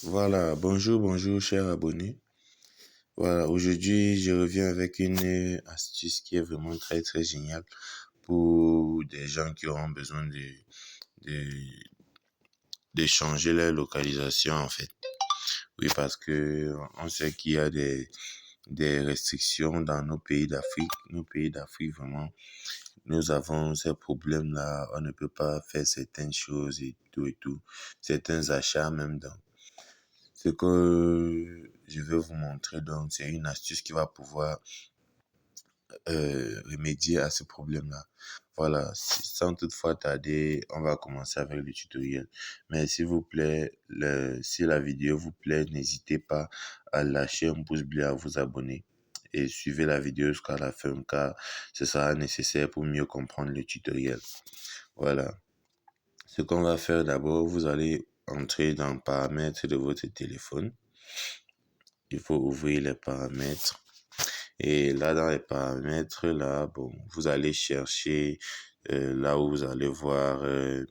Voilà, bonjour, chers abonnés. Voilà, aujourd'hui, je reviens avec une astuce qui est vraiment très géniale pour des gens qui auront besoin de, de changer leur localisation, en fait. Oui, parce que on sait qu'il y a des restrictions dans nos pays d'Afrique. Nos pays d'Afrique, vraiment, nous avons ces problèmes-là. On ne peut pas faire certaines choses et tout. Certains achats même. Donc, ce que je vais vous montrer, donc, c'est une astuce qui va pouvoir remédier à ce problème-là. Voilà, sans toutefois tarder, on va commencer avec le tutoriel. Mais s'il vous plaît, si la vidéo vous plaît, n'hésitez pas à lâcher un pouce bleu, à vous abonner et suivez la vidéo jusqu'à la fin car ce sera nécessaire pour mieux comprendre le tutoriel. Voilà. Ce qu'on va faire d'abord, vous allez entrer dans paramètres de votre téléphone. Il faut ouvrir les paramètres. Et là, dans les paramètres, là, bon, vous allez chercher là où vous allez voir le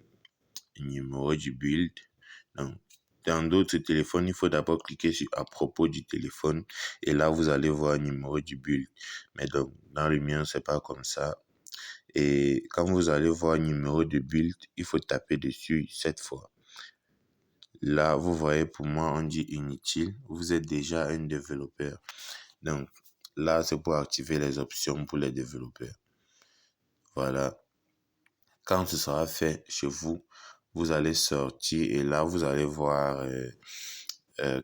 numéro du build. Donc, dans d'autres téléphones, il faut d'abord cliquer sur à propos du téléphone et là, vous allez voir le numéro du build. Mais donc, dans le mien, c'est pas comme ça. Et quand vous allez voir le numéro de build, il faut taper dessus 7 fois. Là, vous voyez, pour moi, on dit inutile. Vous êtes déjà un développeur. Donc, là, c'est pour activer les options pour les développeurs. Voilà. Quand ce sera fait chez vous, vous allez sortir et là, vous allez voir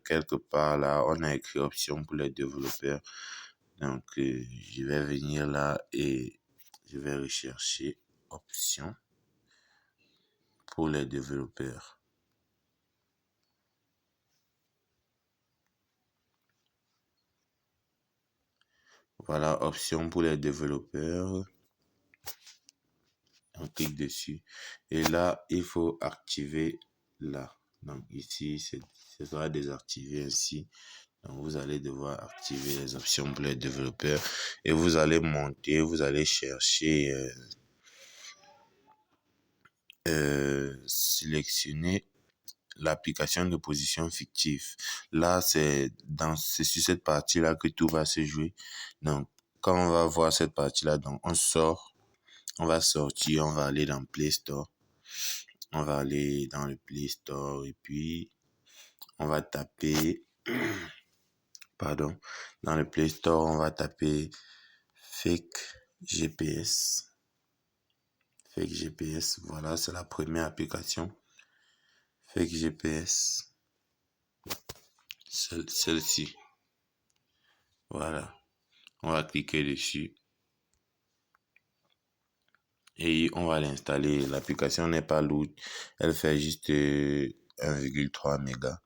quelque part là, on a écrit options pour les développeurs. Donc, je vais venir là et je vais rechercher options pour les développeurs. Voilà, options pour les développeurs. On clique dessus. Et là, il faut activer là. Donc ici, ce sera désactivé ainsi. Donc vous allez devoir activer les options pour les développeurs. Et vous allez monter, vous allez chercher, sélectionner l'application de position fictive. Là, c'est sur cette partie-là que tout va se jouer. Donc, quand on va voir cette partie-là, donc on sort. On va sortir, on va aller dans Play Store. On va aller dans le Play Store et puis on va taper, dans le Play Store, on va taper Fake GPS. Fake GPS, voilà, c'est la première application. Fake GPS, celle-ci. Voilà, on va cliquer dessus. Et on va l'installer. L'application n'est pas lourde. Elle fait juste 1,3 mégas.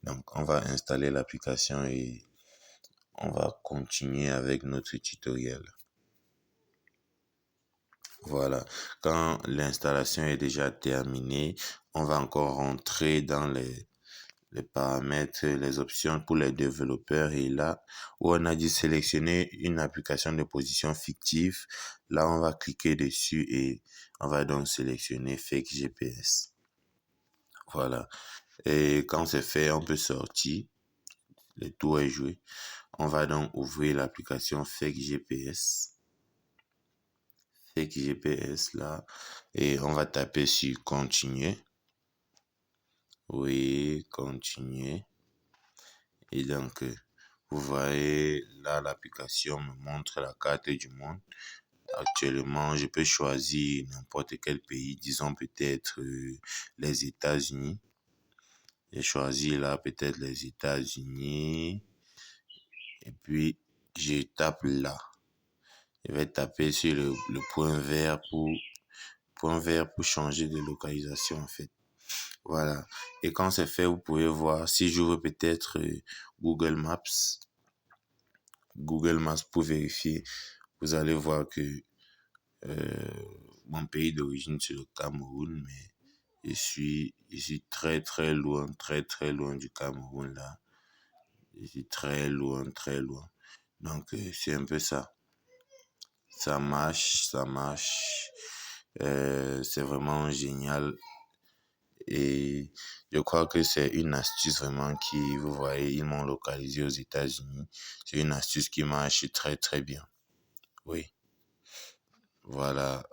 Donc, on va installer l'application et on va continuer avec notre tutoriel. Voilà. Quand l'installation est déjà terminée, on va encore rentrer dans les paramètres, les options pour les développeurs et là où on a dit sélectionner une application de position fictive, là on va cliquer dessus et on va donc sélectionner Fake GPS. Voilà. Et quand c'est fait, on peut sortir. Le tour est joué. On va donc ouvrir l'application Fake GPS. Fake GPS là. Et on va taper sur continuer. Oui, continuer. Et donc, vous voyez là, l'application me montre la carte du monde. Actuellement, je peux choisir n'importe quel pays, disons peut-être les États-Unis. J'ai choisi là peut-être les États-Unis. Et puis, je tape là. Je vais taper sur le point vert pour changer de localisation en fait. Voilà. Et quand c'est fait, vous pouvez voir si j'ouvre peut-être Google Maps. Google Maps pour vérifier. Vous allez voir que mon pays d'origine c'est le Cameroun, mais je suis très loin du Cameroun là. Je suis très loin. Donc c'est un peu ça. Ça marche. C'est vraiment génial. Et je crois que c'est une astuce vraiment qui, vous voyez, ils m'ont localisé aux États-Unis. C'est une astuce qui marche très très bien. Oui, voilà.